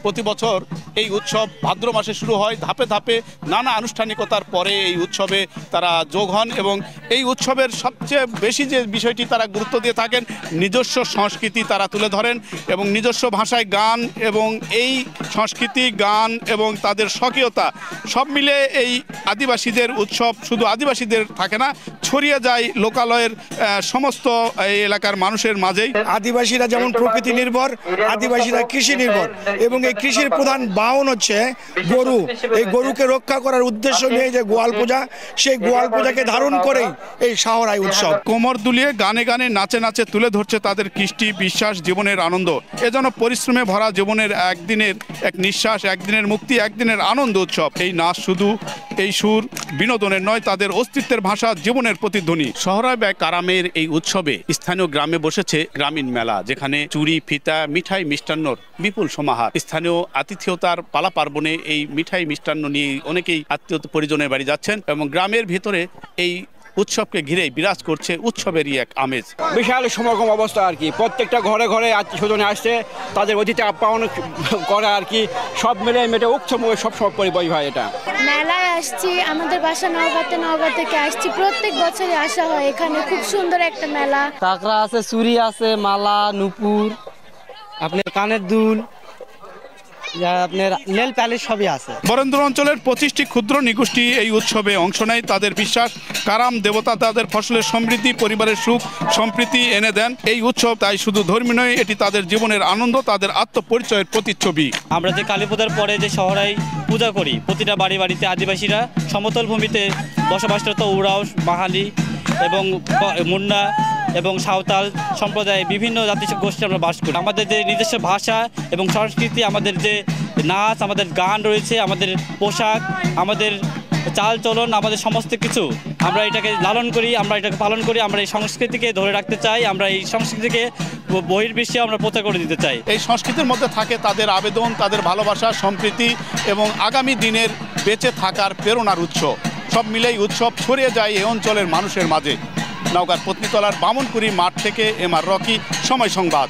প্রতি বছর এই উৎসব ভাদ্র মাসে শুরু হয়। ধাপে ধাপে নানা আনুষ্ঠানিকতার পরে এই উৎসবে তারা যোগ হন এবং এই উৎসবের সবচেয়ে বেশি যে বিষয়টি তারা গুরুত্ব দিয়ে থাকেন, নিজস্ব সংস্কৃতি তারা তুলে ধরেন এবং নিজস্ব ভাষায় গান, এবং এই সংস্কৃতি গান এবং তাদের স্বকীয়তা সব মিলে এই আদিবাসীদের উৎসব শুধু আদিবাসীদের থাকে না, ছড়িয়ে যায় লোকালয়ের সমস্ত এই এলাকার মানুষের মাঝেই। আদিবাসীরা যেমন প্রকৃতি নির্ভর, আদিবাসীরা কৃষি নির্ভর এবং এই কৃষির প্রধান বাহন হচ্ছে গরু। এই গরুকে রক্ষা করার উদ্দেশ্য নিয়ে যে গোয়াল পূজা, সেই গোয়াল পূজাকে ধারণ করেই এই শাহরাই উৎসব। কোমর দুলিয়ে গানে গানে নাচে নাচে তুলে ধরছে তাদের কৃষ্টি, বিশ্বাস, জীবনের আনন্দ। এজন্য পরিশ্রমে ভরা জীবনের একদিনের এক নিঃশ্বাস, একদিনের মুক্তি, একদিনের আনন্দ উৎসব। এই নাচ শুধু এই সুর বিনোদনের নয়, তাদের অস্তিত্বের ভাষা, জীবনের প্রতিধ্বনি। শহরায় কারামের এই উৎসবে স্থানীয় গ্রামে বসেছে গ্রামীণ মেলা, যেখানে চুরি, ফিতা, মিঠাই, মিষ্টান্নর বিপুল সমাহার। স্থানীয় আতিথেয়তার পালা পার্বণে এই মিঠাই মিষ্টান্ন নিয়ে অনেকেই আত্মীয় পরিজনের বাড়ি যাচ্ছেন এবং গ্রামের ভিতরে এই উৎসবকে ঘিরে বিরাজ করছে উৎসবেরই এক আমেজ। বিশাল সমাগম অবস্থা আর কি, প্রত্যেকটা ঘরে ঘরে আত্মীয় স্বজনে আসছে, তাদের অতিথি আপ্যায়ন করা আর কি, সব মিলে মেটে উৎসবময় সব পরিবয় হয়। এটা মেলায় আসছি, আমাদের বাসা নওগাঁ থেকে আসছি, প্রত্যেক বছরই আসা হয় এখানে। খুব সুন্দর একটা মেলা। কাঁকড়া আছে, চুরি আছে, মালা, নুপুর, আপনার কানের দুল, আপনার নেল প্যালেস সবই আছে। বরেন্দ্র অঞ্চলের 25টি ক্ষুদ্র নিগোষ্ঠী এই উৎসবে অংশ নেয়। তাদের বিশ্বাস, কারাম দেবতা তাদের ফসলের সমৃদ্ধি, পরিবারের সুখ সম্প্রীতি এনে দেন। এই উৎসব তাই শুধু ধর্মীয় নয়, এটি তাদের জীবনের আনন্দ, তাদের আত্মপরিচয়ের প্রতিচ্ছবি। আমরা যে কালী পূজার পরে যে শহরাই পূজা করি, প্রতিটা বাড়ি বাড়িতে আদিবাসীরা সমতল ভূমিতে বসবাসরত উরাও, মাহালি এবং মুন্ডা এবং সাঁওতাল সম্প্রদায়ে বিভিন্ন জাতিগোষ্ঠী আমরা বাস করি। আমাদের যে নিজস্ব ভাষা এবং সংস্কৃতি, আমাদের যে নাচ, আমাদের গান রয়েছে, আমাদের পোশাক, আমাদের চাল চলন, আমাদের সমস্ত কিছু আমরা এটাকে লালন করি, আমরা এটাকে পালন করি। আমরা এই সংস্কৃতিকে ধরে রাখতে চাই, আমরা এই সংস্কৃতিকে বহির্বিশ্বে আমরা প্রচার করে দিতে চাই। এই সংস্কৃতির মধ্যে থাকে তাদের আবেদন, তাদের ভালোবাসা, সম্প্রীতি এবং আগামী দিনের বেঁচে থাকার প্রেরণার উৎস। সব মিলেই উৎসব ছড়িয়ে যায় এই অঞ্চলের মানুষের মাঝে। নওগাঁর পত্নীতলার বামনপুরি মাঠ থেকে এম আর রকি, সময় সংবাদ।